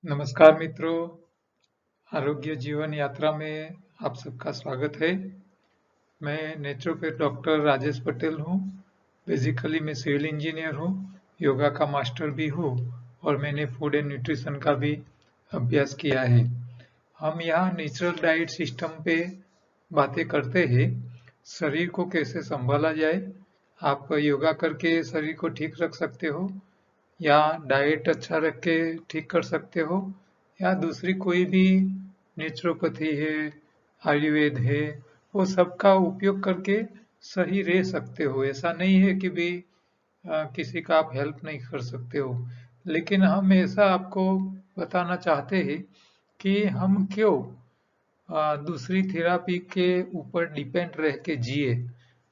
नमस्कार मित्रों, आरोग्य जीवन यात्रा में आप सबका स्वागत है। मैं नेचुरोपैथ डॉक्टर राजेश पटेल हूँ। बेसिकली मैं सिविल इंजीनियर हूँ, योगा का मास्टर भी हूँ और मैंने फूड एंड न्यूट्रिशन का भी अभ्यास किया है। हम यहाँ नेचुरल डाइट सिस्टम पे बातें करते हैं। शरीर को कैसे संभाला जाए, आप योगा करके शरीर को ठीक रख सकते हो या डाइट अच्छा रख के ठीक कर सकते हो, या दूसरी कोई भी नेचुरोपैथी है, आयुर्वेद है, वो सबका उपयोग करके सही रह सकते हो। ऐसा नहीं है कि भी किसी का आप हेल्प नहीं कर सकते हो, लेकिन हम ऐसा आपको बताना चाहते हैं कि हम क्यों दूसरी थेरापी के ऊपर डिपेंड रह के जिए।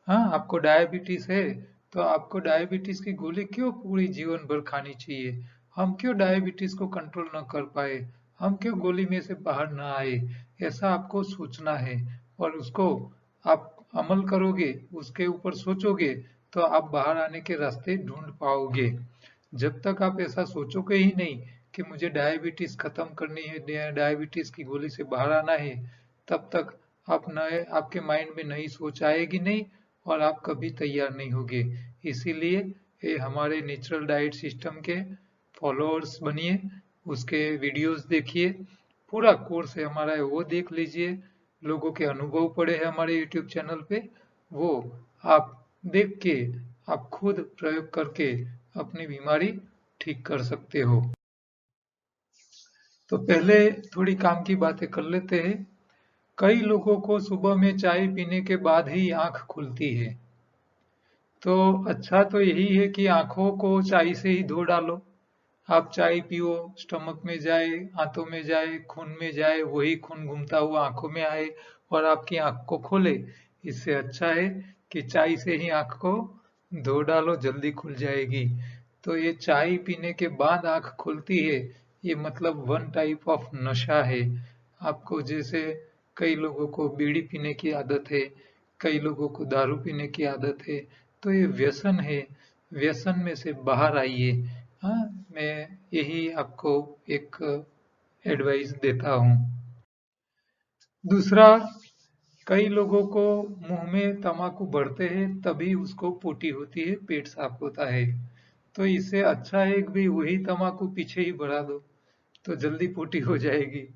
हाँ, आपको डायबिटीज है तो आपको डायबिटीज की गोली क्यों पूरी जीवन भर खानी चाहिए? हम क्यों डायबिटीज को कंट्रोल न कर पाए? हम क्यों गोली में से बाहर न आए? ऐसा आपको सोचना है और उसको आप अमल करोगे, उसके ऊपर सोचोगे तो आप बाहर आने के रास्ते ढूंढ पाओगे। जब तक आप ऐसा सोचोगे ही नहीं कि मुझे डायबिटीज खत्म करनी है, डायबिटीज की गोली से बाहर आना है, तब तक आप नए आपके माइंड में नई सोच आएगी नहीं और आप कभी तैयार नहीं होगे। इसीलिए ये हमारे नेचुरल डाइट सिस्टम के फॉलोअर्स बनिए, उसके वीडियोस देखिए, पूरा कोर्स है हमारा है वो देख लीजिए, लोगों के अनुभव पड़े हैं हमारे यूट्यूब चैनल पे, वो आप देख के आप खुद प्रयोग करके अपनी बीमारी ठीक कर सकते हो। तो पहले थोड़ी काम की बातें कर लेते हैं। कई लोगों को सुबह में चाय पीने के बाद ही आंख खुलती है। तो अच्छा तो यही है कि आंखों को चाय से ही धो डालो। आप चाय पियो, स्टमक में जाए, आंतों में जाए, खून में जाए, वही खून घूमता हुआ आंखों में आए और आपकी आंख को खोले। इससे अच्छा है कि चाय से ही आंख को धो डालो, जल्दी खुल जाएगी। तो ये चाय पीने के बाद आंख खुलती है, ये मतलब वन टाइप ऑफ नशा है। आपको जैसे कई लोगों को बीड़ी पीने की आदत है, कई लोगों को दारू पीने की आदत है, तो ये व्यसन है। व्यसन में से बाहर आइए। हाँ, मैं यही आपको एक एडवाइस देता हूँ। दूसरा, कई लोगों को मुंह में तम्बाकू भरते हैं तभी उसको पोटी होती है, पेट साफ होता है। तो इससे अच्छा है कि भाई वही तम्बाकू पीछे ही भरा दो, तो जल्दी पोटी हो जाएगी।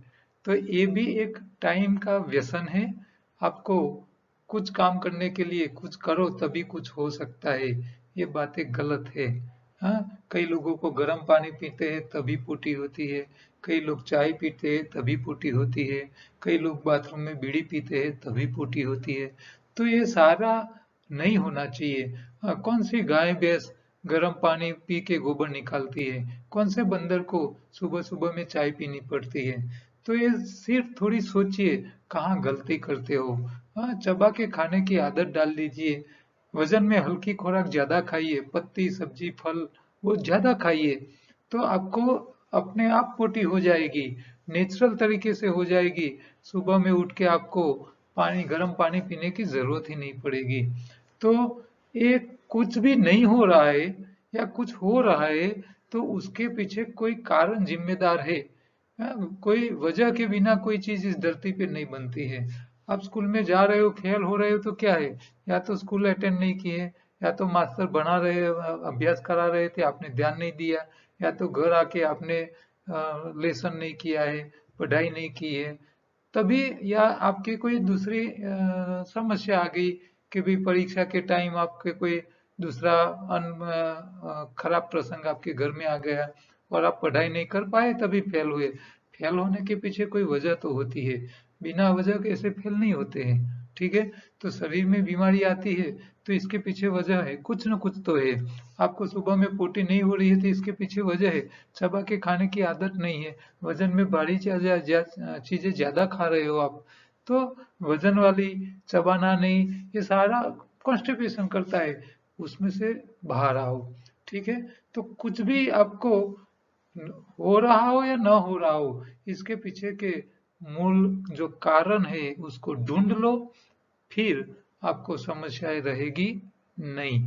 तो ये भी एक टाइम का व्यसन है। आपको कुछ काम करने के लिए कुछ करो तभी कुछ हो सकता है, ये बातें गलत है। हाँ, कई लोगों को गर्म पानी पीते हैं तभी पोटी होती है, कई लोग चाय पीते हैं तभी पोटी होती है, कई लोग बाथरूम में बीड़ी पीते हैं तभी पोटी होती है। तो ये सारा नहीं होना चाहिए। कौन सी गाय भैंस गर्म पानी पी के गोबर निकालती है? कौन से बंदर को सुबह सुबह में चाय पीनी पड़ती है? तो ये सिर्फ थोड़ी सोचिए कहाँ गलती करते हो। हाँ, चबा के खाने की आदत डाल लीजिए। वजन में हल्की खुराक ज्यादा खाइए, पत्ती सब्जी फल वो ज्यादा खाइए, तो आपको अपने आप पोटी हो जाएगी, नेचुरल तरीके से हो जाएगी। सुबह में उठ के आपको गर्म पानी पीने की जरूरत ही नहीं पड़ेगी। तो ये कुछ भी नहीं हो रहा है या कुछ हो रहा है तो उसके पीछे कोई कारण जिम्मेदार है। कोई वजह के बिना कोई चीज इस धरती पे नहीं बनती है। आप स्कूल में जा रहे हो, फेल हो रहे हो तो क्या है? या तो स्कूल अटेंड नहीं किए, या तो मास्टर बना रहे अभ्यास करा रहे थे, आपने ध्यान नहीं दिया, या तो घर आके आपने लेसन नहीं किया है, पढ़ाई नहीं की है तभी, या आपकी कोई दूसरी समस्या आ गई कि भी परीक्षा के टाइम आपके कोई दूसरा खराब प्रसंग आपके घर में आ गया और आप पढ़ाई नहीं कर पाए तभी फेल हुए। फेल होने के पीछे कोई वजह तो होती है, बिना वजह के ऐसे फेल नहीं होते हैं। ठीक है, तो शरीर में बीमारी आती है तो इसके पीछे वजह है, कुछ न कुछ तो है। आपको सुबह में पोटी नहीं हो रही है तो इसके पीछे वजह है, चबा के खाने की आदत नहीं है, वजन में भारी चीजें ज्यादा खा रहे हो आप, तो वजन वाली चबाना नहीं, ये सारा कॉन्स्टिपेशन करता है, उसमें से बाहर आओ। ठीक है, तो कुछ भी आपको हो रहा हो या ना हो रहा हो, इसके पीछे के मूल जो कारण है उसको ढूंढ लो, फिर आपको समस्याएं रहेगी नहीं।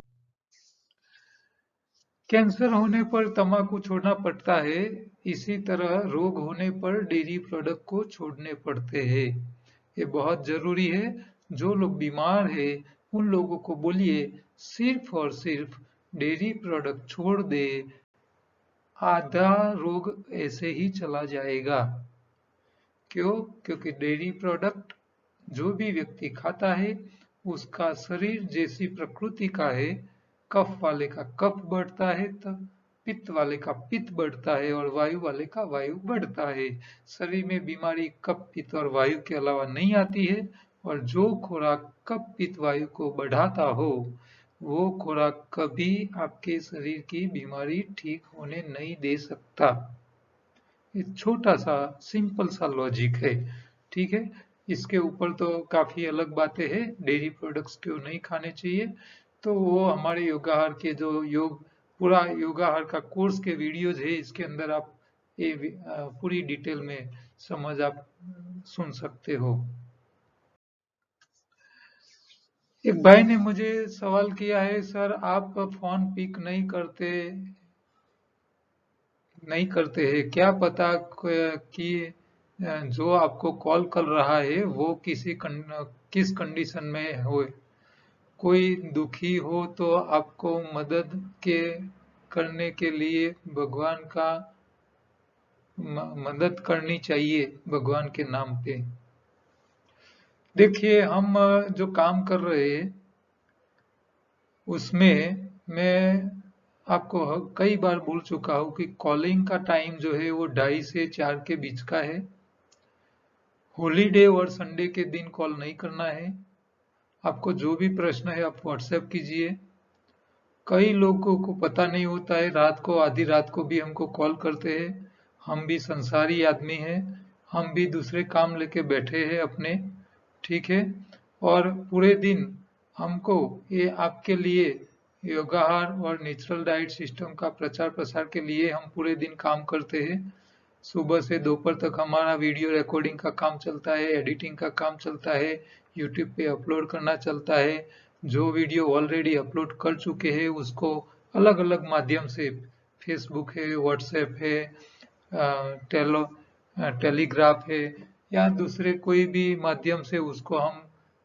कैंसर होने पर तंबाकू छोड़ना पड़ता है, इसी तरह रोग होने पर डेयरी प्रोडक्ट को छोड़ने पड़ते हैं। ये बहुत जरूरी है। जो लोग बीमार है उन लोगों को बोलिए सिर्फ और सिर्फ डेयरी प्रोडक्ट छोड़ दे, आधा रोग ऐसे ही चला जाएगा। क्यों? क्योंकि डेयरी प्रोडक्ट जो भी व्यक्ति खाता है उसका शरीर जैसी प्रकृति का है, कफ वाले का कफ बढ़ता है तो पित्त वाले का पित्त बढ़ता है और वायु वाले का वायु बढ़ता है। शरीर में बीमारी कफ पित्त और वायु के अलावा नहीं आती है, और जो खुराक कफ पित्त वायु को बढ़ाता हो वो खुराक कभी आपके शरीर की बीमारी ठीक होने नहीं दे सकता। ये छोटा सा सिंपल सा लॉजिक है। ठीक है, इसके ऊपर तो काफी अलग बातें हैं, डेयरी प्रोडक्ट्स क्यों नहीं खाने चाहिए, तो वो हमारे योगाहार के जो पूरा योगाहार का कोर्स के वीडियोज है, इसके अंदर आप ये पूरी डिटेल में समझ आप सुन सकते हो। एक भाई ने मुझे सवाल किया है, सर आप फोन पिक नहीं करते हैं, क्या पता कि जो आपको कॉल कर रहा है वो किस कंडीशन में हो। कोई दुखी हो तो आपको मदद के करने के लिए भगवान का मदद करनी चाहिए भगवान के नाम पे। देखिए, हम जो काम कर रहे हैं उसमें मैं आपको कई बार बोल चुका हूँ कि कॉलिंग का टाइम जो है वो 2:30 से 4 के बीच का है। हॉलीडे और संडे के दिन कॉल नहीं करना है। आपको जो भी प्रश्न है आप व्हाट्सएप कीजिए। कई लोगों को पता नहीं होता है, रात को आधी रात को भी हमको कॉल करते हैं। हम भी संसारी आदमी हैं, हम भी दूसरे काम लेके बैठे हैं अपने। ठीक है, और पूरे दिन हमको ये आपके लिए योगाहार और नेचुरल डाइट सिस्टम का प्रचार प्रसार के लिए हम पूरे दिन काम करते हैं। सुबह से दोपहर तक हमारा वीडियो रिकॉर्डिंग का काम चलता है, एडिटिंग का काम चलता है, यूट्यूब पे अपलोड करना चलता है। जो वीडियो ऑलरेडी अपलोड कर चुके हैं उसको अलग अलग माध्यम से, फेसबुक है, व्हाट्सएप है, टेलो टेलीग्राफ है या दूसरे कोई भी माध्यम से उसको हम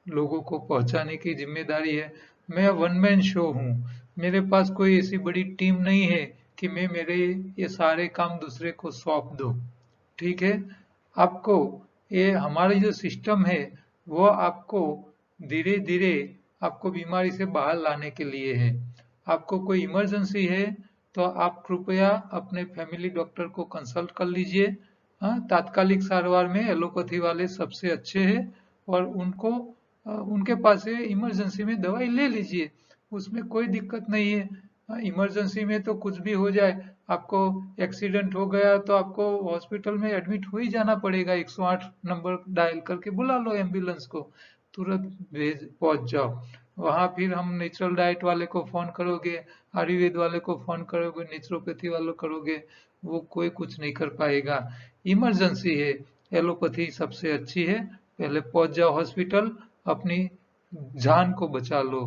लोगों को पहुंचाने की जिम्मेदारी है। मैं वन मैन शो हूँ, मेरे पास कोई ऐसी बड़ी टीम नहीं है कि मैं मेरे ये सारे काम दूसरे को सौंप दूं। ठीक है, आपको ये हमारी जो सिस्टम है वो आपको धीरे धीरे आपको बीमारी से बाहर लाने के लिए है। आपको कोई इमरजेंसी है तो आप कृपया अपने फैमिली डॉक्टर को कंसल्ट कर लीजिए। हाँ, तात्कालिक सारवार में एलोपैथी वाले सबसे अच्छे हैं और उनके पास से इमरजेंसी में दवाई ले लीजिए, उसमें कोई दिक्कत नहीं है। इमरजेंसी में तो कुछ भी हो जाए, आपको एक्सीडेंट हो गया तो आपको हॉस्पिटल में एडमिट हो ही जाना पड़ेगा। 108 नंबर डायल करके बुला लो एम्बुलेंस को, तुरंत पहुंच जाओ वहां। फिर हम नेचुरल डाइट वाले को फोन करोगे, आयुर्वेद वाले को फोन करोगे, नेचुरोपैथी वाले करोगे, वो कोई कुछ नहीं कर पाएगा। इमरजेंसी है, एलोपैथी सबसे अच्छी है। पहले पहुंच जाओ हॉस्पिटल, अपनी जान को बचा लो।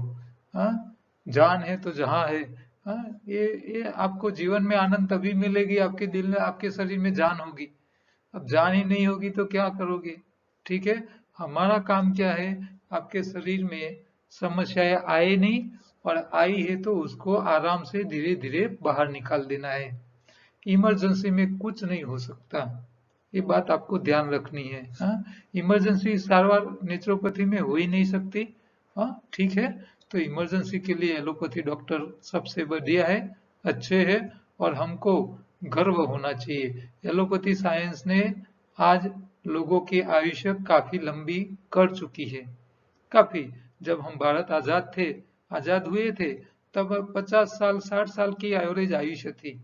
हाँ, जान है तो जहां है। हाँ, ये आपको जीवन में आनंद तभी मिलेगी आपके दिल में, आपके शरीर में जान होगी। अब जान ही नहीं होगी तो क्या करोगे। ठीक है, हमारा काम क्या है, आपके शरीर में समस्याएं आए नहीं, और आई है तो उसको आराम से धीरे धीरे बाहर निकाल देना है। इमरजेंसी में कुछ नहीं हो सकता, ये बात आपको ध्यान रखनी है। हाँ, इमरजेंसी सारवार नेचुरोपैथी में हो ही नहीं सकती। हाँ, ठीक है, तो इमरजेंसी के लिए एलोपैथी डॉक्टर सबसे बढ़िया है, अच्छे है, और हमको गर्व होना चाहिए। एलोपैथी साइंस ने आज लोगों की आयुष्य काफी लंबी कर चुकी है, काफी। जब हम भारत आजाद हुए थे, तब 50 साल 60 साल की एवरेज आयुष्य थी,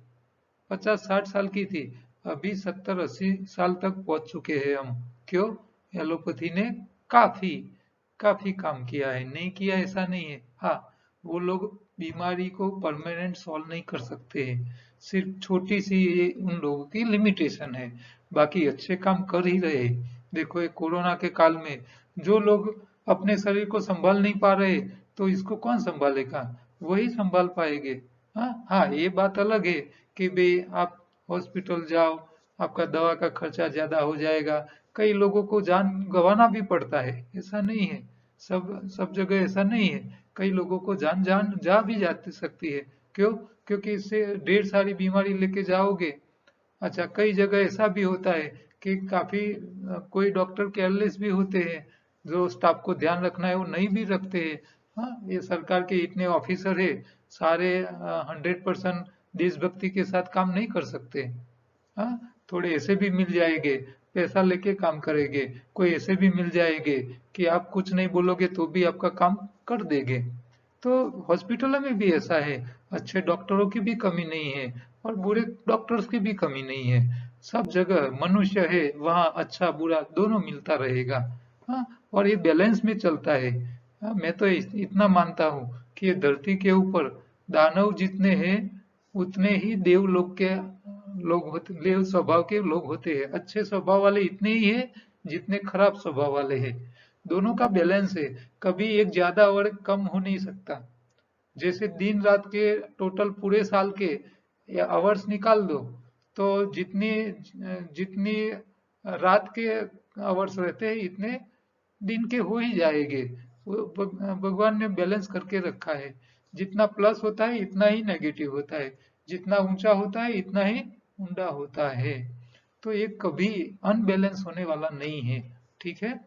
50-60 साल की थी। अभी 70-80 साल तक पहुंच चुके हैं हम। क्यों? एलोपैथी ने काफी काफी काम किया है, नहीं किया ऐसा नहीं है। हाँ, वो लोग बीमारी को परमानेंट सॉल्व नहीं कर सकते हैं, सिर्फ छोटी सी ये उन लोगों की लिमिटेशन है, बाकी अच्छे काम कर ही रहे। देखो, ये कोरोना के काल में जो लोग अपने शरीर को संभाल नहीं पा रहे, तो इसको कौन संभालेगा? वही संभाल पाएंगे। हाँ हाँ, ये बात अलग है कि भाई आप हॉस्पिटल जाओ, आपका दवा का खर्चा ज्यादा हो जाएगा। कई लोगों को जान गंवाना भी पड़ता है, ऐसा नहीं है। सब सब जगह ऐसा नहीं है। कई लोगों को जान जान जा भी जाती सकती है। क्यों? क्योंकि इससे ढेर सारी बीमारी लेके जाओगे। अच्छा, कई जगह ऐसा भी होता है कि काफी कोई डॉक्टर केयरलेस भी होते हैं, जो स्टाफ को ध्यान रखना है वो नहीं भी रखते हैं। हाँ, ये सरकार के इतने ऑफिसर है, सारे 100% देशभक्ति के साथ काम नहीं कर सकते। हाँ, थोड़े ऐसे भी मिल जाएंगे, पैसा लेके काम करेंगे। कोई ऐसे भी मिल जाएंगे कि आप कुछ नहीं बोलोगे तो भी आपका काम कर देंगे। तो हॉस्पिटलों में भी ऐसा है, अच्छे डॉक्टरों की भी कमी नहीं है और बुरे डॉक्टर्स की भी कमी नहीं है। सब जगह मनुष्य है, वहाँ अच्छा बुरा दोनों मिलता रहेगा। हाँ, और ये बैलेंस में चलता है। हाँ, मैं तो इतना मानता हूँ कि ये धरती के ऊपर दानव जितने हैं उतने ही देवलोक के लोग होते, देव स्वभाव के लोग होते हैं। अच्छे स्वभाव वाले इतने ही है जितने खराब स्वभाव वाले हैं। दोनों का बैलेंस है, कभी एक ज्यादा और एक कम हो नहीं सकता। जैसे दिन रात के टोटल पूरे साल के या आवर्स निकाल दो, तो जितनी जितनी रात के आवर्स रहते हैं इतने दिन के हो ही जाएंगे। वो भगवान ने बैलेंस करके रखा है। जितना प्लस होता है इतना ही नेगेटिव होता है, जितना ऊंचा होता है इतना ही उंडा होता है। तो ये कभी अनबैलेंस होने वाला नहीं है। ठीक है?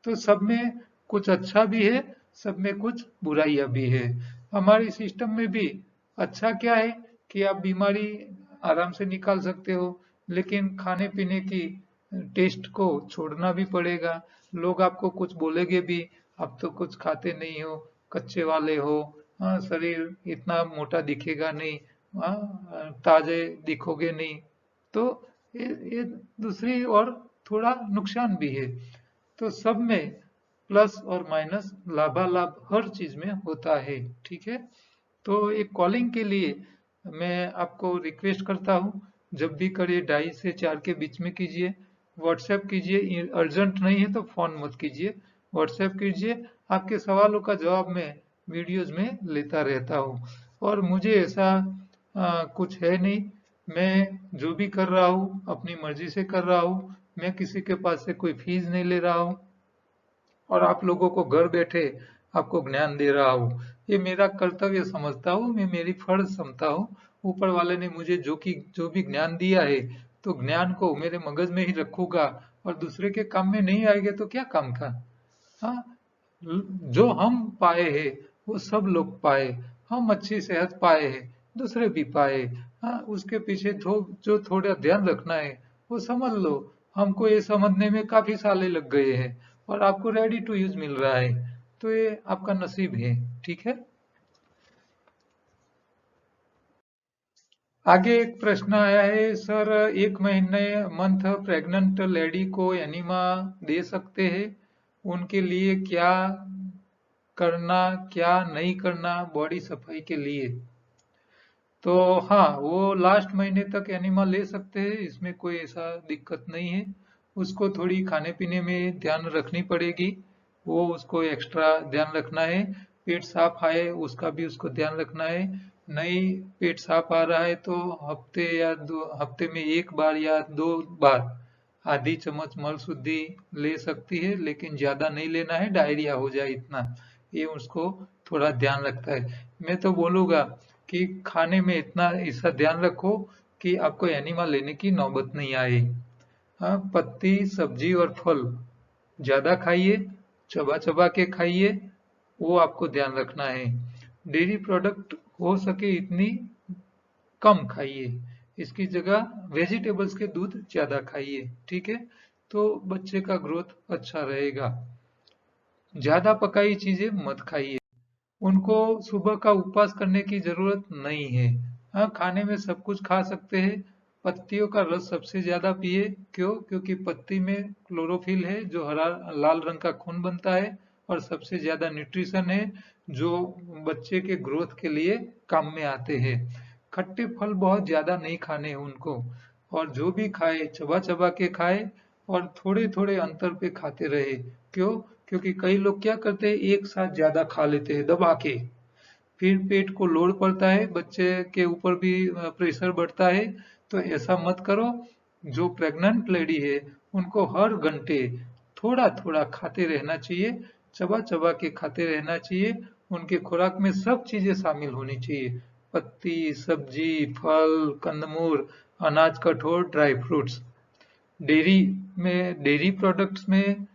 तो सब में कुछ अच्छा भी है, सब में कुछ बुराइयां भी है। हमारी सिस्टम में भी अच्छा क्या है कि आप बीमारी आराम से निकाल सकते हो, लेकिन खाने पीने की टेस्ट को छोड़ना भी पड़ेगा। लोग आपको कुछ बोलेंगे भी, आप तो कुछ खाते नहीं हो, कच्चे वाले हो, हाँ, शरीर इतना मोटा दिखेगा नहीं, हाँ, ताजे दिखोगे नहीं। तो ये दूसरी और थोड़ा नुकसान भी है। तो सब में प्लस और माइनस लाभालाभ हर चीज में होता है। ठीक है? तो एक कॉलिंग के लिए मैं आपको रिक्वेस्ट करता हूँ, जब भी करिए 2:30 से 4 के बीच में कीजिए। व्हाट्सएप कीजिए, अर्जेंट नहीं है तो फोन मत कीजिए, व्हाट्सएप कीजिए। आपके सवालों का जवाब मैं वीडियोज में लेता रहता हूँ। और मुझे ऐसा कुछ है नहीं, मैं जो भी कर रहा हूँ अपनी मर्जी से कर रहा हूँ। मैं किसी के पास से कोई फीस नहीं ले रहा हूँ और आप लोगों को घर बैठे आपको ज्ञान दे रहा हूँ। ये मेरा कर्तव्य समझता हूँ, मैं मेरी फर्ज समझता हूँ। ऊपर वाले ने मुझे जो भी ज्ञान दिया है, तो ज्ञान को मेरे मगज में ही रखूंगा। और दूसरे के काम में नहीं आएंगे तो क्या काम का। हाँ, जो हम पाए हैं वो सब लोग पाए। हम अच्छी सेहत पाए हैं, दूसरे भी पाए। हाँ, उसके पीछे जो थोड़ा ध्यान रखना है वो समझ लो। हमको ये समझने में काफी सालें लग गए हैं और आपको रेडी टू यूज मिल रहा है, तो ये आपका नसीब है। ठीक है? आगे एक प्रश्न आया है, सर 1 महीने मंथ प्रेग्नेंट लेडी को एनिमा दे सकते हैं? उनके लिए क्या करना, क्या नहीं करना बॉडी सफाई के लिए? तो हाँ, वो लास्ट महीने तक एनिमा ले सकते हैं, इसमें कोई ऐसा दिक्कत नहीं है। उसको थोड़ी खाने पीने में ध्यान रखनी पड़ेगी, वो उसको एक्स्ट्रा ध्यान रखना है। पेट साफ आए उसका भी उसको ध्यान रखना है। नहीं पेट साफ आ रहा है तो हफ्ते या 2 हफ्ते में 1 बार या 2 बार आधी चम्मच मल शुद्धि ले सकती है, लेकिन ज्यादा नहीं लेना है, डायरिया हो जाए इतना। ये उसको थोड़ा ध्यान रखता है। मैं तो बोलूंगा कि खाने में इतना इसका ध्यान रखो कि आपको एनिमल लेने की नौबत नहीं आए। हाँ, पत्ती सब्जी और फल ज्यादा खाइए, चबा चबा के खाइए, वो आपको ध्यान रखना है। डेयरी प्रोडक्ट हो सके इतनी कम खाइए, इसकी जगह वेजिटेबल्स के दूध ज्यादा खाइए। ठीक है? तो बच्चे का ग्रोथ अच्छा रहेगा। ज्यादा पकाई चीजें मत खाइए। उनको सुबह का उपवास करने की जरूरत नहीं है। हाँ, खाने में सब कुछ खा सकते हैं। पत्तियों का रस सबसे ज्यादा पिए। क्यों? क्योंकि पत्ती में क्लोरोफिल है जो हरा लाल रंग का खून बनता है और सबसे ज्यादा न्यूट्रिशन है जो बच्चे के ग्रोथ के लिए काम में आते हैं। खट्टे फल बहुत ज्यादा नहीं खाने हैं उनको, और जो भी खाए चबा चबा के खाए और थोड़े थोड़े अंतर पे खाते रहे। क्यों? क्योंकि कई लोग क्या करते हैं, एक साथ ज्यादा खा लेते हैं दबा के, फिर पेट को लोड पड़ता है, बच्चे के ऊपर भी प्रेशर बढ़ता है। तो ऐसा मत करो। जो प्रेग्नेंट लेडी है उनको हर घंटे थोड़ा थोड़ा खाते रहना चाहिए, चबा चबा के खाते रहना चाहिए। उनके खुराक में सब चीजें शामिल होनी चाहिए, पत्ती, सब्जी, फल, कंदमूल, अनाज, कठोर, dry fruits. Dairy dairy products में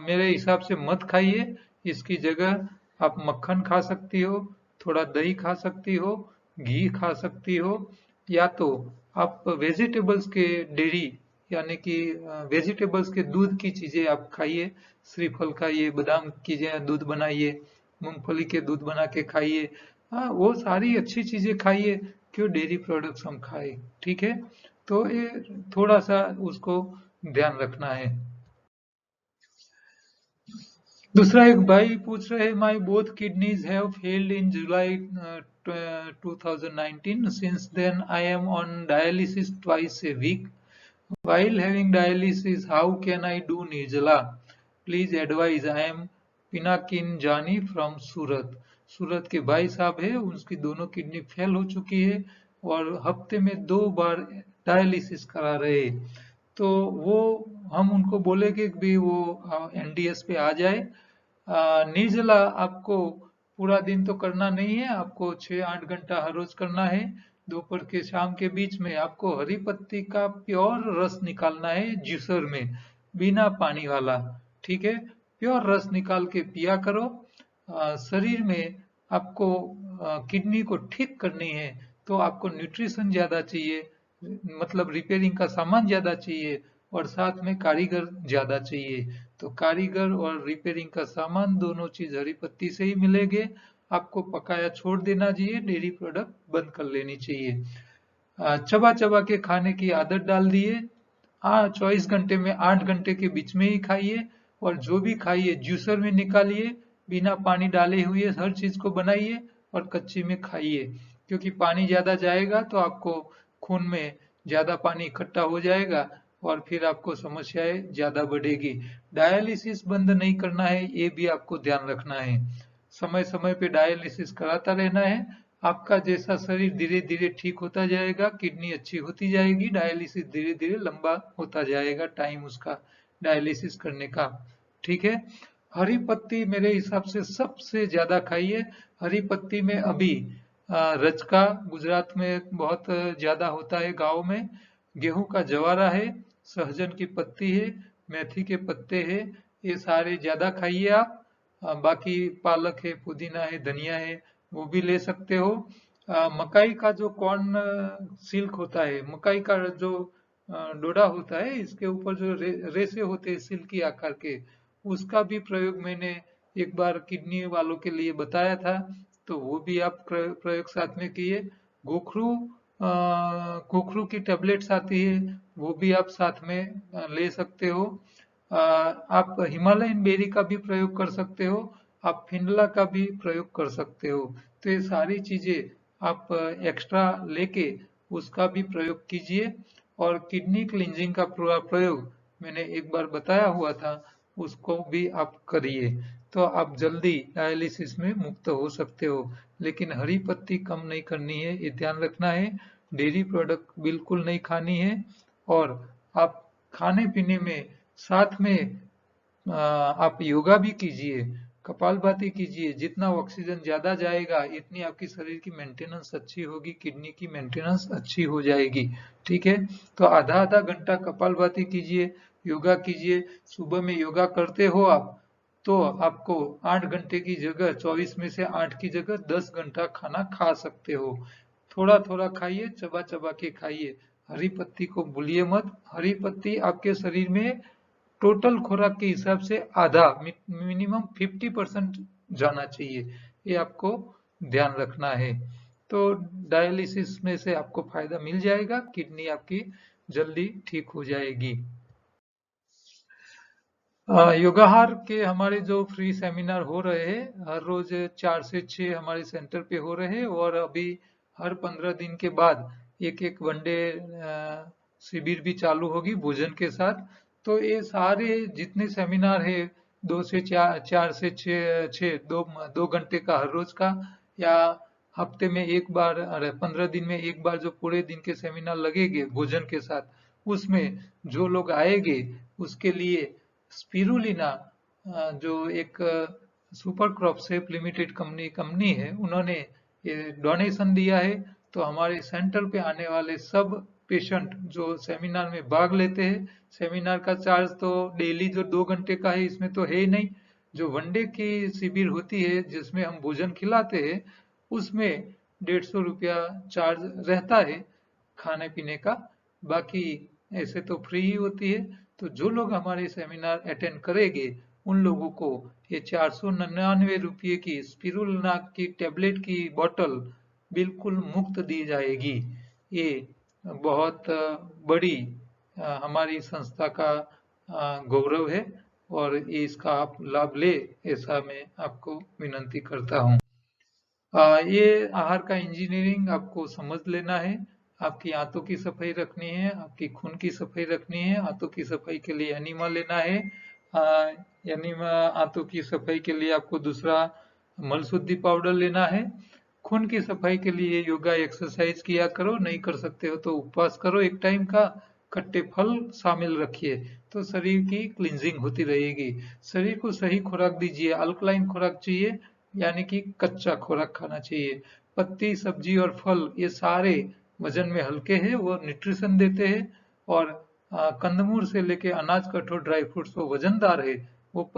मेरे हिसाब से मत खाइए। इसकी जगह आप मक्खन खा सकती हो, थोड़ा दही खा सकती हो, घी खा सकती हो, या तो आप वेजिटेबल्स के डेयरी यानी कि वेजिटेबल्स के दूध की चीजें आप खाइए। श्रीफल खाइए, बादाम की दूध बनाइए, मूंगफली के दूध बना के खाइए। हाँ, वो सारी अच्छी चीजें खाइए। क्यों डेयरी प्रोडक्ट्स हम खाएं? ठीक है, तो ये थोड़ा सा उसको ध्यान रखना है। दूसरा एक भाई पूछ रहे हैं, my both kidneys have failed in July 2019, since then I am on dialysis twice a week, while having dialysis how can I do Nirjala, please advise. I am Pinakin Jani from सूरत। सूरत के भाई साहब है, उसकी दोनों किडनी फेल हो चुकी है और हफ्ते में 2 बार डायलिसिस करा रहे। तो वो हम उनको बोलेंगे कि भी वो एनडीएस पे आ जाए। निर्जला आपको पूरा दिन तो करना नहीं है, आपको 6-8 घंटा हर रोज करना है। दोपहर के शाम के बीच में आपको हरी पत्ती का प्योर रस निकालना है जूसर में, बिना पानी वाला। ठीक है, प्योर रस निकाल के पिया करो। शरीर में आपको किडनी को ठीक करनी है तो आपको न्यूट्रिशन ज्यादा चाहिए, मतलब रिपेयरिंग का सामान ज्यादा चाहिए, और साथ में कारीगर ज्यादा चाहिए। तो कारीगर और रिपेयरिंग का सामान दोनों चीज हरी पत्ती से ही मिलेंगे। आपको पकाया छोड़ देना चाहिए, डेयरी प्रोडक्ट बंद कर लेनी चाहिए। चबा चबा के खाने की आदत डाल दिए। 24 घंटे में 8 घंटे के बीच में ही खाइए, और जो भी खाइए जूसर में निकालिए, बिना पानी डाले हुए हर चीज को बनाइए और कच्ची में खाइए। क्योंकि पानी ज्यादा जाएगा तो आपको खून में ज्यादा पानी इकट्ठा हो जाएगा और फिर आपको समस्याएं ज्यादा बढ़ेगी। डायलिसिस बंद नहीं करना है, ये भी आपको ध्यान रखना है। समय समय पे डायलिसिस कराता रहना है। आपका जैसा शरीर धीरे धीरे ठीक होता जाएगा, किडनी अच्छी होती जाएगी, डायलिसिस धीरे धीरे लंबा होता जाएगा टाइम उसका डायलिसिस करने का। ठीक है, हरी पत्ती मेरे हिसाब से सबसे ज्यादा खाइए। हरी पत्ती में अभी रजका गुजरात में बहुत ज्यादा होता है गाँव में, गेहूं का जवारा है, सहजन की पत्ती है, मेथी के पत्ते है, ये सारे ज्यादा खाइए आप। बाकी पालक है, पुदीना है, धनिया है, वो भी ले सकते हो। मकाई का जो कॉर्न सिल्क होता है, मकाई का जो डोडा होता है, इसके ऊपर जो रेशे होते हैं सिल्की आकार के, उसका भी प्रयोग मैंने एक बार किडनी वालों के लिए बताया था। तो वो भी आप प्रयोग साथ में किए। गोखरू गोखरू की टेबलेट्स आती है, वो भी आप साथ में ले सकते हो। आप हिमालयन बेरी का भी प्रयोग कर सकते हो, आप फिंडला का भी प्रयोग कर सकते हो। तो ये सारी चीजें आप एक्स्ट्रा लेके उसका भी प्रयोग कीजिए। और किडनी क्लींजिंग का पूरा प्रयोग मैंने एक बार बताया हुआ था, उसको भी आप करिए, तो आप जल्दी डायलिसिस में मुक्त हो सकते हो। लेकिन हरी पत्ती कम नहीं करनी है, ये ध्यान रखना है। डेयरी प्रोडक्ट बिल्कुल नहीं खानी है। और आप खाने पीने में साथ में आप योगा भी कीजिए, कपालभाति कीजिए। जितना ऑक्सीजन ज्यादा जाएगा इतनी आपकी शरीर की मेंटेनेंस अच्छी होगी, किडनी की मेंटेनेंस अच्छी हो जाएगी। ठीक है, तो आधा आधा घंटा कपालभाति कीजिए, योगा कीजिए। सुबह में योगा करते हो आप, तो आपको 8 घंटे की जगह 24 में से 8 की जगह 10 घंटा खाना खा सकते हो। थोड़ा थोड़ा खाइए, चबा चबा के खाइए। हरी पत्ती को भूलिए मत। हरी पत्ती आपके शरीर में टोटल खुराक के हिसाब से आधा, मिनिमम 50% जाना चाहिए, ये आपको ध्यान रखना है। तो डायलिसिस में से आपको फायदा मिल जाएगा, किडनी आपकी जल्दी ठीक हो जाएगी। योगाहार के हमारे जो फ्री सेमिनार हो रहे हैं, हर रोज 4 से 6 हमारे सेंटर पे हो रहे हैं, और अभी हर 15 दिन के बाद एक एक वनडे शिविर भी चालू होगी भोजन के साथ। तो ये सारे जितने सेमिनार है, 2 से 4, 4 से 6, 2 घंटे का हर रोज का, या हफ्ते में एक बार, अरे 15 दिन में एक बार जो पूरे दिन के सेमिनार लगेंगे भोजन के साथ, उसमें जो लोग आएंगे उसके लिए स्पिरुलिना, जो एक सुपर क्रॉपसेप लिमिटेड कंपनी है, उन्होंने ये डोनेशन दिया है। तो हमारे सेंटर पे आने वाले सब पेशेंट जो सेमिनार में भाग लेते हैं, सेमिनार का चार्ज तो डेली जो 2 घंटे का है इसमें तो है ही नहीं, जो वनडे की शिविर होती है जिसमें हम भोजन खिलाते हैं उसमें 150 रुपया चार्ज रहता है खाने पीने का, बाकी ऐसे तो फ्री ही होती है। तो जो लोग हमारे सेमिनार अटेंड करेंगे उन लोगों को ये 499 रुपये की स्पिरुलिना की टेबलेट की बोतल बिल्कुल मुफ्त दी जाएगी। ये बहुत बड़ी हमारी संस्था का गौरव है और ये इसका आप लाभ ले, ऐसा मैं आपको विनंती करता हूँ। ये आहार का इंजीनियरिंग आपको समझ लेना है। आपकी आंतों की सफाई रखनी है, आपकी खून की सफाई रखनी है। आंतों की सफाई के लिए एनिमा लेना है। एनिमा आंतों की सफाई के लिए आपको दूसरा मल शुद्धि पाउडर लेना है। खून की सफाई के लिए योगा एक्सरसाइज किया करो, नहीं कर सकते हो तो उपवास करो एक टाइम का, खट्टे फल शामिल रखिए तो शरीर की क्लींजिंग होती रहेगी। शरीर को सही खुराक दीजिए, अल्कलाइन खुराक चाहिए, यानी कि कच्चा खुराक खाना चाहिए। पत्ती, सब्जी और फल ये सारे वजन में हल्के हैं, वो न्यूट्रिशन देते हैं। और कंदमूल से लेके अनाज, कठोर, ड्राई फ्रूट्स वो वजनदार है, वो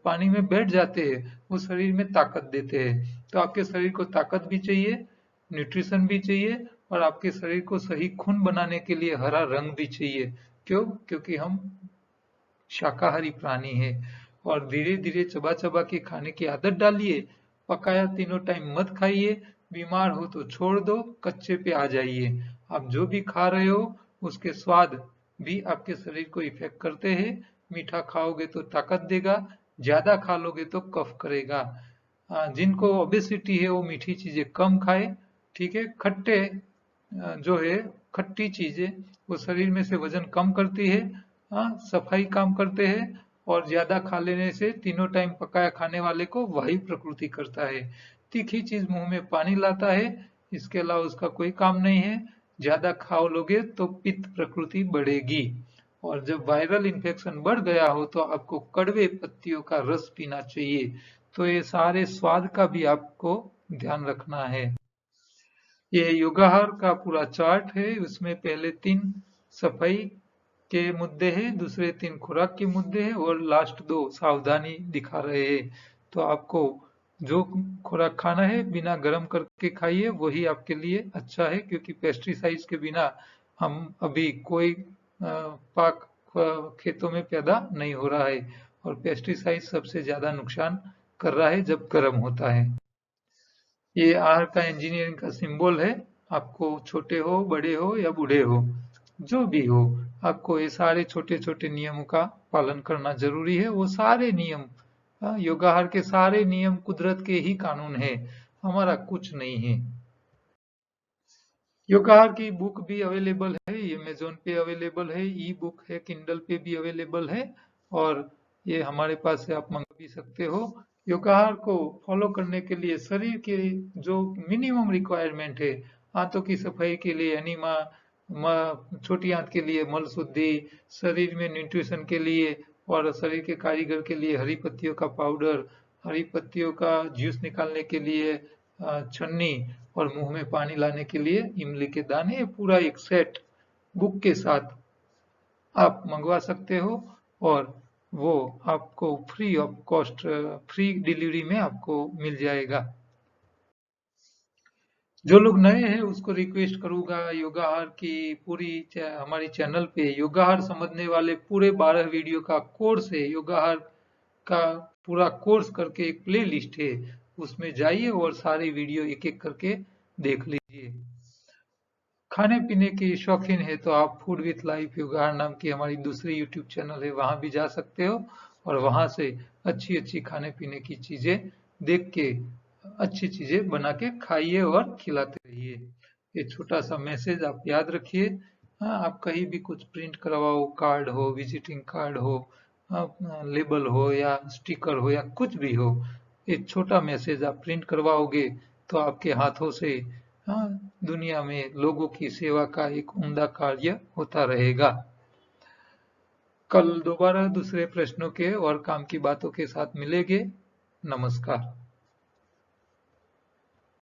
पानी में बैठ जाते हैं, वो शरीर में ताकत देते हैं। तो आपके शरीर को ताकत भी चाहिए, न्यूट्रिशन भी चाहिए, और आपके शरीर को सही खून बनाने के लिए हरा रंग भी चाहिए। क्यों? क्योंकि हम शाकाहारी प्राणी है। और धीरे धीरे चबा चबा के खाने की आदत डालिए। पकाया तीनों टाइम मत खाइए। बीमार हो तो छोड़ दो, कच्चे पे आ जाइए। आप जो भी खा रहे हो उसके स्वाद भी आपके शरीर को इफेक्ट करते हैं। मीठा खाओगे तो ताकत देगा, ज्यादा खा लोगे तो कफ करेगा। जिनको ओबेसिटी है वो मीठी चीजें कम खाए, ठीक है। खट्टे जो है, खट्टी चीजें वो शरीर में से वजन कम करती है, सफाई काम करते हैं। और ज्यादा खा लेने से तीनों टाइम पकाया खाने वाले को वायु प्रकृति करता है। तीखी चीज मुंह में पानी लाता है, इसके अलावा उसका कोई काम नहीं है। ज्यादा खाओ लोगे तो पित्त प्रकृति बढ़ेगी। और जब वायरल इन्फेक्शन बढ़ गया हो तो आपको कड़वे पत्तियों का रस पीना चाहिए। तो ये सारे स्वाद का भी आपको ध्यान रखना है। ये योगाहार का पूरा चार्ट है, उसमें पहले 3 सफाई के मुद्दे हैं, दूसरे 3 खुराक के मुद्दे हैं और लास्ट 2 सावधानी दिखा रहे हैं। तो आपको जो खुराक खाना है बिना गर्म करके खाइए, वही आपके लिए अच्छा है, क्योंकि पेस्टिसाइड्स के बिना हम अभी कोई पाक खेतों में पैदा नहीं हो रहा है। और पेस्टिसाइड सबसे ज्यादा नुकसान कर रहा है जब गर्म होता है। ये आर का इंजीनियरिंग का सिंबल है। आपको छोटे हो, बड़े हो या बूढ़े हो, जो भी हो, आपको ये सारे छोटे छोटे नियमों का पालन करना जरूरी है। वो सारे नियम, योगाहार के सारे नियम कुदरत के ही कानून है, हमारा कुछ नहीं है। योगाहार की बुक भी अवेलेबल है, ये अमेजोन पे अवेलेबल है, ई बुक है, किंडल पे भी अवेलेबल है। और ये हमारे पास से आप मंगा भी सकते हो। योगाहार को फॉलो करने के लिए शरीर के जो मिनिमम रिक्वायरमेंट है, आंतों की सफाई के लिए एनिमा, छोटी आंत के लिए मल शुद्धि, शरीर में न्यूट्रिशन के लिए और शरीर के कारीगर के लिए हरी पत्तियों का पाउडर, हरी पत्तियों का जूस निकालने के लिए छन्नी, और मुंह में पानी लाने के लिए इमली के दाने, पूरा एक सेट बुक के साथ आप मंगवा सकते हो। और वो आपको free of cost, free delivery में आपको मिल जाएगा। जो लोग नए हैं उसको रिक्वेस्ट करूंगा, योगाहार की पूरी हमारी चैनल पे योगाहार समझने वाले पूरे 12 वीडियो का कोर्स है। योगाहार का पूरा कोर्स करके एक प्ले लिस्ट है, उसमें जाइए और सारे वीडियो एक एक करके देख लीजिए। खाने पीने की शौकीन है तो आप फूड विथ लाइफ योगाहार नाम की हमारी दूसरी यूट्यूब चैनल है, वहां भी जा सकते हो और वहां से अच्छी अच्छी खाने पीने की चीजें देख के अच्छी चीजें बना के खाइए और खिलाते रहिए। ये छोटा सा मैसेज आप याद रखिए। हाँ, आप कहीं भी कुछ प्रिंट करवाओ, कार्ड हो, विजिटिंग कार्ड हो, लेबल हो या स्टिकर हो या कुछ भी हो, एक छोटा मैसेज आप प्रिंट करवाओगे तो आपके हाथों से हाँ, दुनिया में लोगों की सेवा का एक उम्दा कार्य होता रहेगा। कल दोबारा दूसरे प्रश्नों के और काम की बातों के साथ मिलेंगे। नमस्कार।